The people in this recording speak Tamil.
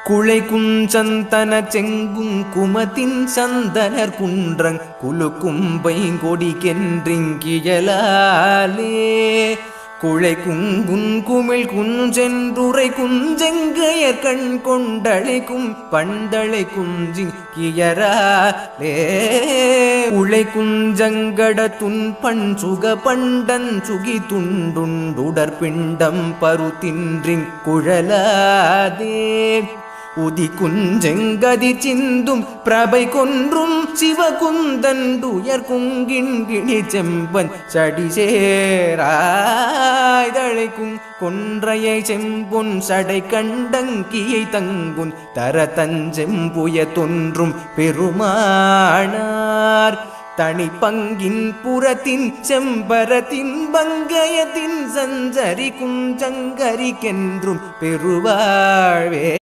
குளை குஞ்சந்தன செங்குங் குமத்தின் சந்தனர் குன்றங் குலுக்கும்பை கொடிக்கென்றிங்கியலாலே குளை குங்குன் குமிழ் குஞ்சென்றுரை குஞ்செங்கையர் கண் கொண்டழைக்கும் பண்டளை குஞ்சிங்கியராலே உளை குஞ்சங்கட துன்பண் சுக பண்டன் சுகி துண்டுண்டுடற் பிண்டம் பருத்தின்றிங் குழலாதே உதி குஞ்செங்கதி சிந்தும் பிரபை கொன்றும் சிவகுந்தண்டுயர் குங்கிண்கிணி செம்பன் சடிசேராய்தழைக்கும் கொன்றையை செம்பொன் சடை கண்டங்கியை தங்குன் தர தஞ்செம்புய தொன்றும் பெருமானார் தனி பங்கின் புறத்தின் செம்பரத்தின் பங்கயத்தின் சஞ்சரி குஞ்சங்கரிக்கென்றும் பெருவாழ்வே.